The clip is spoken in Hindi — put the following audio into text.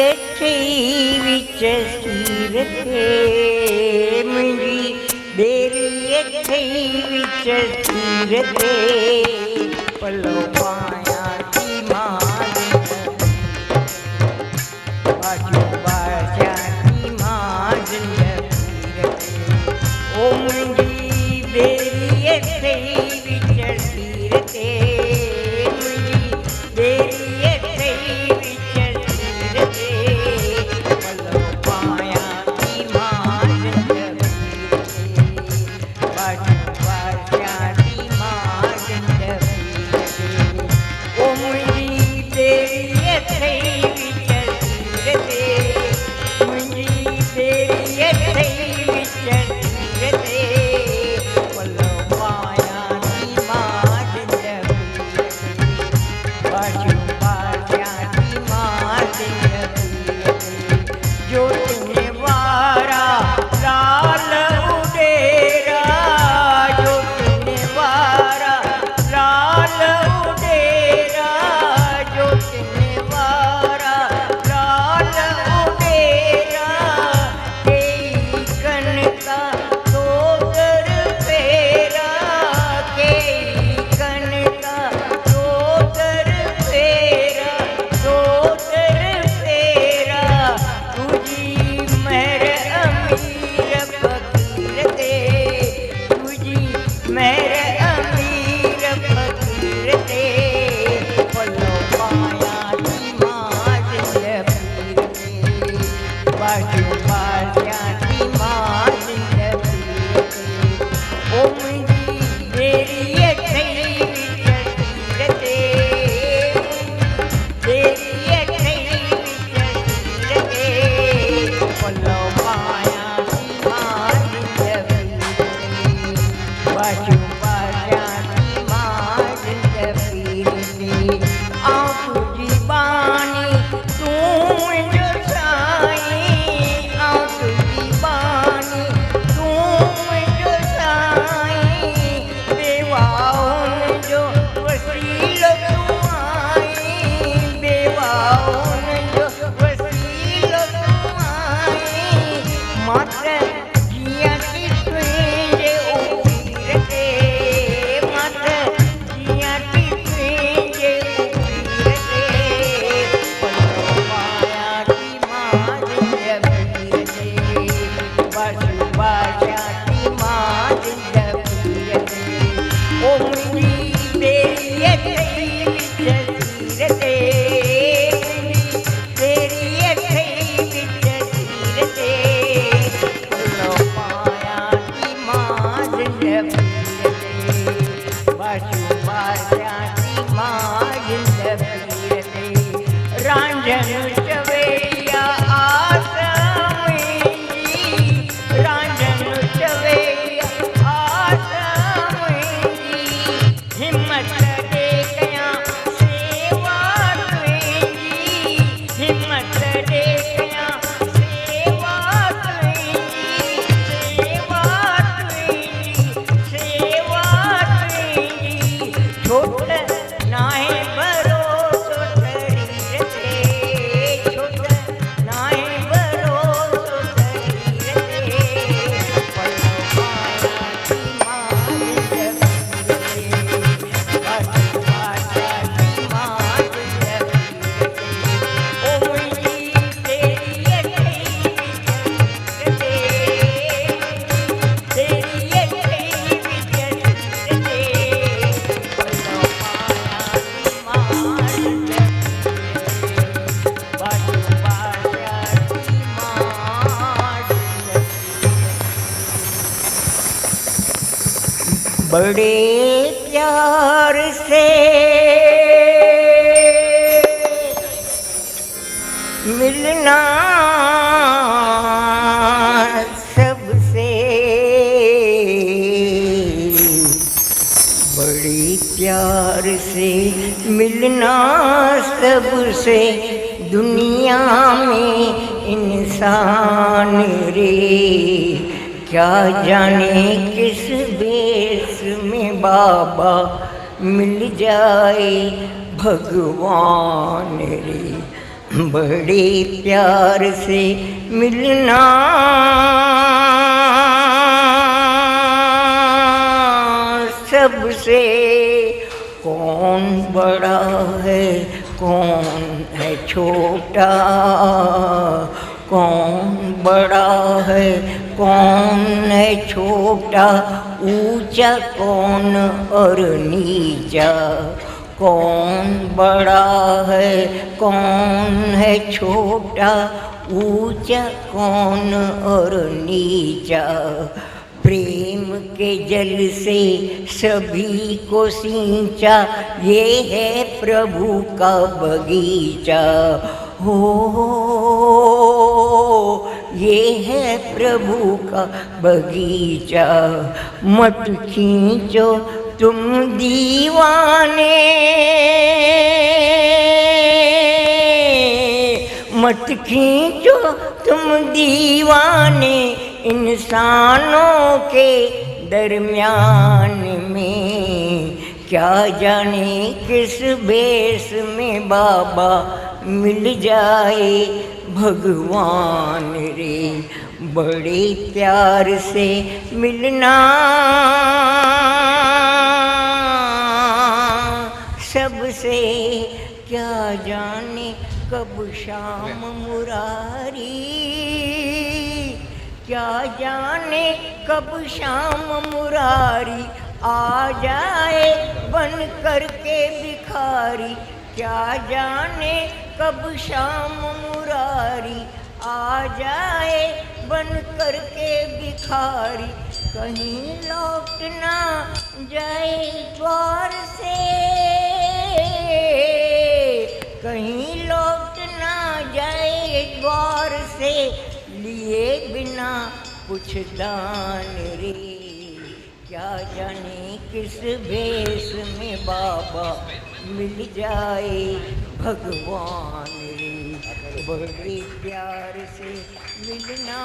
अठे विच स्थिर थे मुंहिंजी बेरी अठे विच स्थिर थे पलो पायां थी मां बाजू बाजा थी मां ओ मुंहिंजी बेरी अठे विच स्थिर थे मुंहिंजी बेरी अठे विच स्थिर थे पलो पायां थी मां बाजू बाजा थी मां ओ मुंहिंजी बेरी अठे विच स्थिर थे मुंहिंजी बेरी अठे विच स्थिर थे पलो पायां थी मां बाजू बाजा थी मां जोतने वारा लाल उडेरा जोतने वारा लाल उडेरा जोतने वारा लाल उडेरा कई कनका सोगर फेरा कई कनका सोगर फेरा सोगर फेरा तुझी मेहर अमीर फकीर दे तुझी मेहर अमीर फकीर दे पलो पायां थी मां जिंदगी दे बाजू बाजा थी मां जिंदगी दे ओ मुंहिंजी बेरी अठे विच स्थिर थे बेरी अठे विच स्थिर थे पलो पायां थी मां जिंदगी दे बाजू बाजा थी मां जिंदगी दे आऊं तुझी बानी तूं मुंहिंजो साईं आऊं तुझी बानी तूं मुंहिंजो साईं बेवाउन जो वसीलो तूं आईं बेवाउन जो वसीलो तूं आईं मात्र जियां थी तुंहिंजे उबीर ते मात्र जियां थी तुंहिंजे उबीर ते पलो पायां थी मां जिंदगी ते बाजू बाजा थी मां जिंदगी ते ओ मुंहिंजी बेरी अठे विच स्थिर थे मुंहिंजी बेरी अठे विच स्थिर थे पलो पायां थी मां जिंदगी ते बाजू बाजा थी मां जिंदगी ते रांझन चवैया आस मुंहिंजी रांझन चवैया आस मुंहिंजी हिम्मत ॾे कयां सेवा तुंहिंजी हिम्मत ॾे कयां सेवा तुंहिंजी सेवा तुंहिंजी सेवा तुंहिंजी छोट नाहे भरोसो शरीर ते छोट नाहे भरोसो शरीर ते पलो पायां थी मां जिंदगी ते बाजू बाजा थी मां जिंदगी ते ओ मुंहिंजी बेरी अठे विच स्थिर थे बेरी अठे विच स्थिर थे पलो पायां थी मां जिंदगी ते बाजू बाजा थी मां जिंदगी बड़े प्यार से मिलना सबसे बड़ी प्यार से मिलना सबसे दुनिया में इंसान रे क्या जाने किस बेस में बाबा मिल जाए भगवान रे बड़े प्यार से मिलना सबसे। कौन बड़ा है कौन है छोटा, कौन बड़ा है कौन है छोटा, ऊंचा कौन और नीचा। कौन बड़ा है कौन है छोटा, ऊंचा कौन और नीचा। प्रेम के जल से सभी को सींचा, ये है प्रभु का बगीचा। हो ये है प्रभु का बगीचा। मत खींचो तुम दीवाने, मत खींचो तुम दीवाने, इंसानों के दरमियान में। क्या जाने किस भेष में बाबा मिल जाए भगवान रे। बड़े प्यार से मिलना सबसे। क्या जाने कब शाम मुरारी, क्या जाने कब शाम मुरारी आ जाए बन करके भिखारी। क्या जाने कब शाम मुरारी आ जाए बन करके भिखारी। कहीं लौट ना जाए द्वार से, कहीं लौट ना जाए द्वार से, लिए बिना कुछ दान रे। क्या जाने किस भेष में बाबा मिल जाए भगवान रे। बड़े प्यार से मिलना